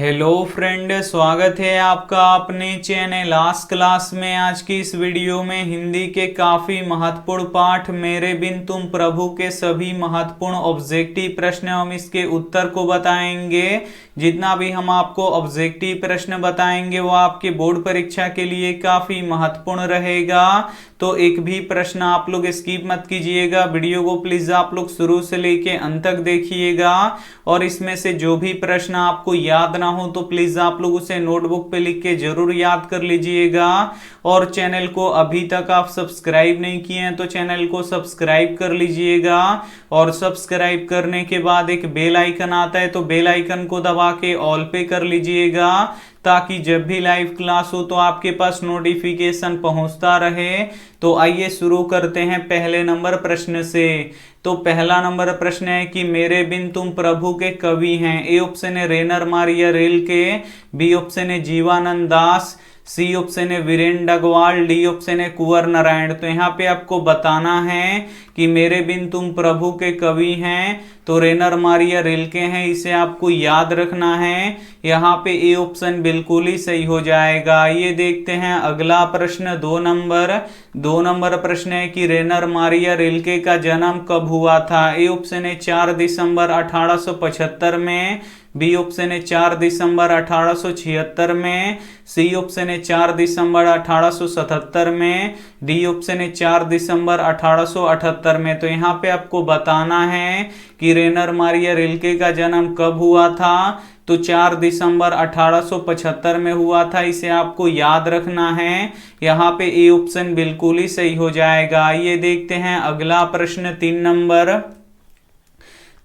Hello friend, स्वागत है आपका अपने चैनल आज क्लास में। आज की इस वीडियो में हिंदी के काफ़ी महत्वपूर्ण पाठ मेरे बिन तुम प्रभु के सभी महत्वपूर्ण ऑब्जेक्टिव प्रश्न हम इसके उत्तर को बताएंगे। जितना भी हम आपको ऑब्जेक्टिव प्रश्न बताएंगे वो आपके बोर्ड परीक्षा के लिए काफ़ी महत्वपूर्ण रहेगा। तो एक भी प्रश्न आप लोग स्किप मत कीजिएगा, वीडियो को प्लीज़ आप लोग शुरू से लेके अंत तक देखिएगा। और इसमें से जो भी प्रश्न आपको याद ना हो तो प्लीज़ आप लोग उसे नोटबुक पे लिख के जरूर याद कर लीजिएगा। और चैनल को अभी तक आप सब्सक्राइब नहीं किए हैं तो चैनल को सब्सक्राइब कर लीजिएगा। और सब्सक्राइब करने के बाद एक बेल आइकन आता है तो बेल आइकन को दबा के ऑल पे कर लीजिएगा, ताकि जब भी लाइव क्लास हो तो आपके पास नोटिफिकेशन पहुंचता रहे। तो आइए शुरू करते हैं पहले नंबर प्रश्न से। तो पहला नंबर प्रश्न है कि मेरे बिन तुम प्रभु के कवि हैं। ए ऑप्शन है रेनर मारिया रिल्के, बी ऑप्शन है जीवानंद दास, सी ऑप्शन है वीरेंद्र अग्रवाल, डी ऑप्शन है कुंवर नारायण। तो यहाँ पे आपको बताना है कि मेरे बिन तुम प्रभु के कवि हैं तो रेनर मारिया रिल्के हैं, इसे आपको याद रखना है। यहाँ पे ए ऑप्शन बिल्कुल ही सही हो जाएगा। ये देखते हैं अगला प्रश्न दो नंबर प्रश्न है कि रेनर मारिया रिल्के का जन्म कब हुआ था। ए ऑप्शन है 4 दिसंबर 1875 में, बी ऑप्शन है 4 दिसंबर 1876 में, सी ऑप्शन है 4 दिसंबर 1877 में, डी ऑप्शन है 4 दिसंबर 1878 में। तो यहाँ पे आपको बताना है कि रेनर मारिया रिल्के का जन्म कब हुआ था। तो 4 दिसंबर 1875 में हुआ था, इसे आपको याद रखना है। यहाँ पे ए ऑप्शन बिल्कुल ही सही हो जाएगा। ये देखते हैं अगला प्रश्न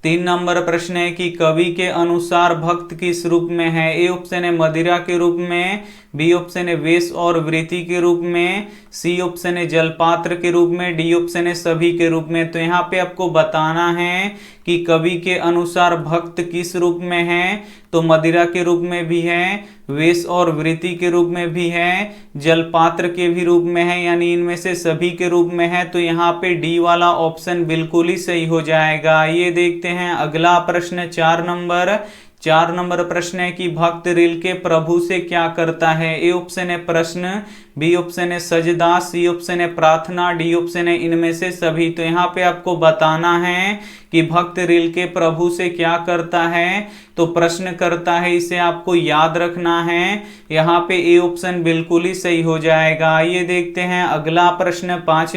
3 नंबर प्रश्न है कि कवि के अनुसार भक्त किस रूप में है। ए ऑप्शन है मदिरा के रूप में, बी ऑप्शन है वेश और वृत्ति के रूप में, सी ऑप्शन है जलपात्र के रूप में, डी ऑप्शन है सभी के रूप में। तो यहाँ पे आपको बताना है कि कवि के अनुसार भक्त किस रूप में है। तो मदिरा के रूप में भी है, वेश और वृत्ति के रूप में भी है, जलपात्र के भी रूप में है, यानी इनमें से सभी के रूप में है। तो यहाँ पे डी वाला ऑप्शन बिल्कुल ही सही हो जाएगा। ये देखते हैं अगला प्रश्न 4 नंबर प्रश्न है कि भक्त रिल्के प्रभु से क्या करता है। ए ऑप्शन है प्रश्न, बी ऑप्शन है सजदा, सी ऑप्शन है प्रार्थना, डी ऑप्शन है इनमें से सभी। तो यहाँ पे आपको बताना है कि भक्त रिल्के प्रभु से क्या करता है। तो प्रश्न करता है, इसे आपको याद रखना है। यहाँ पे ए ऑप्शन बिल्कुल ही सही हो जाएगा। ये देखते हैं अगला प्रश्न 5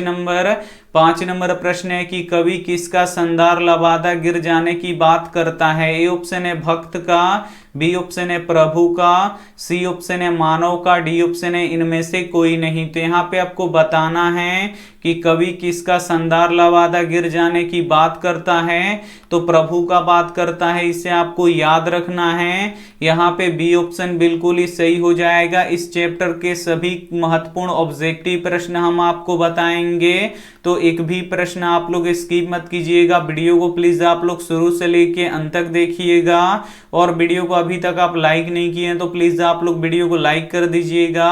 नंबर प्रश्न है कि कवि किसका संदार लबादा गिर जाने की बात करता है। ए ऑप्शन है भक्त का, बी ऑप्शन है प्रभु का, सी ऑप्शन है मानव का, डी ऑप्शन है इनमें से कोई नहीं। तो यहाँ पे आपको बताना है कि कवि किसका संदार लबादा गिर जाने की बात करता है। तो प्रभु का बात करता है, इसे आपको याद रखना है। यहाँ पे बी ऑप्शन बिल्कुल ही सही हो जाएगा। इस चैप्टर के सभी महत्वपूर्ण ऑब्जेक्टिव प्रश्न हम आपको बताएंगे, तो एक भी प्रश्न आप लोग स्किप मत कीजिएगा। वीडियो को प्लीज आप लोग शुरू से लेके अंत तक देखिएगा। और वीडियो को अभी तक आप लाइक नहीं किए हैं तो प्लीज आप लोग वीडियो को लाइक कर दीजिएगा।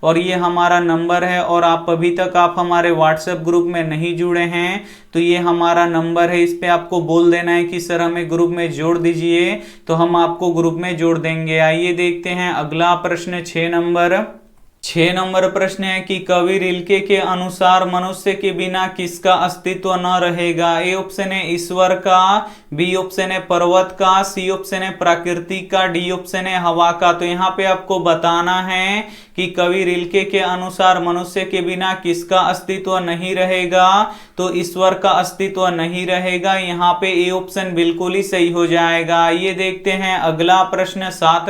और ये हमारा नंबर है, और आप अभी तक आप हमारे व्हाट्सएप ग्रुप में नहीं जुड़े हैं तो ये हमारा नंबर है, इस पे आपको बोल देना है कि सर हमें ग्रुप में जोड़ दीजिए, तो हम आपको ग्रुप में जोड़ देंगे। आइए देखते हैं अगला प्रश्न 6 नंबर प्रश्न है कि कवि रिल्के के अनुसार मनुष्य के बिना किसका अस्तित्व न रहेगा। ए ऑप्शन है ईश्वर का, बी ऑप्शन है पर्वत का, सी ऑप्शन है प्रकृति का, डी ऑप्शन है हवा का। तो यहाँ पे आपको बताना है कि कवि रिल्के के अनुसार मनुष्य के बिना किसका अस्तित्व नहीं रहेगा। तो ईश्वर का अस्तित्व नहीं रहेगा। यहाँ पे ए ऑप्शन बिल्कुल ही सही हो जाएगा। ये देखते हैं अगला प्रश्न 7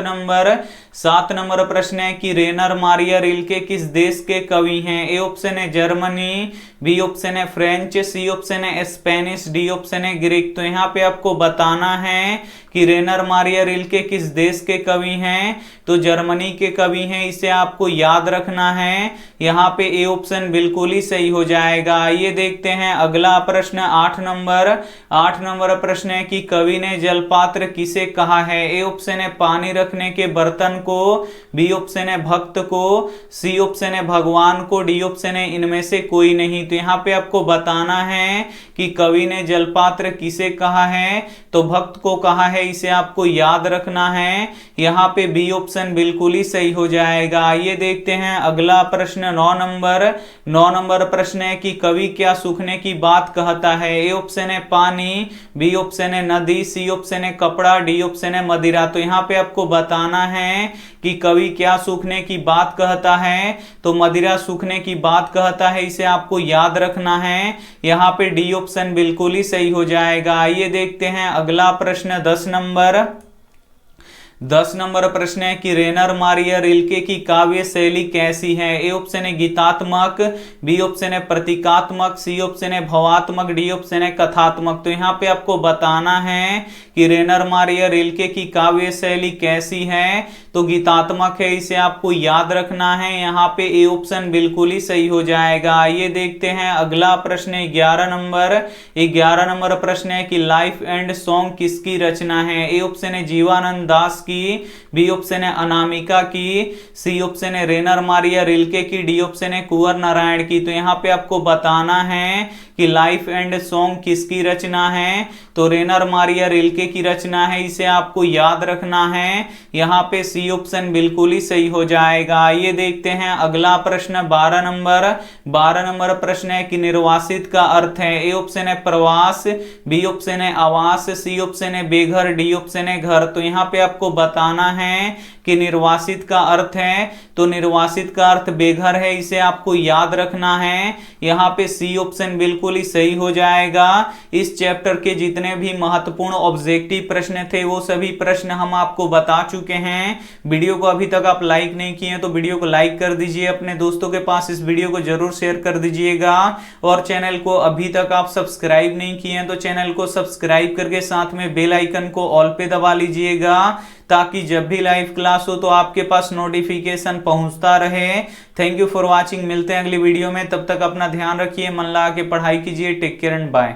नंबर प्रश्न है कि रेनर मारिया रिल्के किस देश के कवि हैं। ए ऑप्शन है जर्मनी, बी ऑप्शन है फ्रेंच, सी ऑप्शन है स्पेनिश, डी ऑप्शन है ग्रीक। तो यहाँ पे आपको बताना है कि रेनर मारिया रिल्के किस देश के कवि हैं। तो जर्मनी के कवि हैं, इसे आपको याद रखना है। यहाँ पे ए ऑप्शन बिल्कुल ही सही हो जाएगा। ये देखते हैं अगला प्रश्न 8 नंबर प्रश्न है कि कवि ने जलपात्र किसे कहा है। ए ऑप्शन है पानी रखने के बर्तन को, बी ऑप्शन है भक्त को, सी ऑप्शन है भगवान को, डी ऑप्शन है इनमें से कोई नहीं। तो तो यहाँ पे आपको बताना है कि कवि ने जलपात्र किसे कहा है, तो भक्त को कहा है, इसे आपको याद रखना है। यहाँ पे बी ऑप्शन बिल्कुल ही सही हो जाएगा। आइए देखते हैं अगला प्रश्न 9 नंबर प्रश्न है कि कवि क्या सूखने की बात कहता है। ए ऑप्शन है पानी, बी ऑप्शन है नदी, सी ऑप्शन है कपड़ा, डी ऑप्शन है मदिरा। तो यहाँ पे आपको बताना है कि कवि क्या सूखने की बात कहता है, तो मदिरा सूखने की बात कहता है, इसे आपको याद रखना है। यहाँ पे डी ऑप्शन बिल्कुल ही सही हो जाएगा। आइए देखते हैं अगला प्रश्न 10 नंबर प्रश्न है कि रेनर मारिया रिल्के की काव्य शैली कैसी है। ए ऑप्शन है गीतात्मक, बी ऑप्शन है प्रतीकात्मक, सी ऑप्शन है भावात्मक, डी ऑप्शन है कथात्मक। तो यहाँ पे आपको बताना है कि रेनर मारिया रिल्के की काव्य शैली कैसी है, तो गीतात्मक है, इसे आपको याद रखना है। यहाँ पे ए ऑप्शन बिल्कुल ही सही हो जाएगा। आइए देखते हैं अगला प्रश्न 11 नंबर प्रश्न है कि लाइफ एंड सॉन्ग किसकी रचना है। ए ऑप्शन है जीवानंद दास की, बी ऑप्शन है अनामिका की, सी ऑप्शन है रेनर मारिया रिल्के की, डी ऑप्शन है कुंवर नारायण की। तो यहाँ पे आपको बताना है कि लाइफ एंड सॉन्ग किसकी रचना है, तो रेनर मारिया रिल्के की रचना है, इसे आपको याद रखना है। यहाँ पे सी ऑप्शन बिल्कुल ही सही हो जाएगा। आइए देखते हैं अगला प्रश्न 12 नंबर प्रश्न है कि निर्वासित का अर्थ है। ए ऑप्शन है प्रवास, बी ऑप्शन है आवास, सी ऑप्शन है बेघर, डी ऑप्शन है घर। तो यहाँ पे आपको बताना है कि निर्वासित का अर्थ है, तो निर्वासित का अर्थ बेघर है, इसे आपको याद रखना है। यहाँ पे सी ऑप्शन बिल्कुल ही सही हो जाएगा। इस चैप्टर के जितने भी महत्वपूर्ण ऑब्जेक्टिव प्रश्न थे वो सभी प्रश्न हम आपको बता चुके हैं। वीडियो को अभी तक आप लाइक नहीं किए तो वीडियो को लाइक कर दीजिए, अपने दोस्तों के पास इस वीडियो को जरूर शेयर कर दीजिएगा, और चैनल को अभी तक आप सब्सक्राइब नहीं किए हैं तो चैनल को सब्सक्राइब करके साथ में बेल आइकन को ऑल पे दबा लीजिएगा, ताकि जब भी लाइव क्लास हो तो आपके पास नोटिफिकेशन पहुंचता रहे। थैंक यू फॉर वॉचिंग, मिलते हैं अगली वीडियो में, तब तक अपना ध्यान रखिए, मन लगा के पढ़ाई कीजिए। Take care and bye.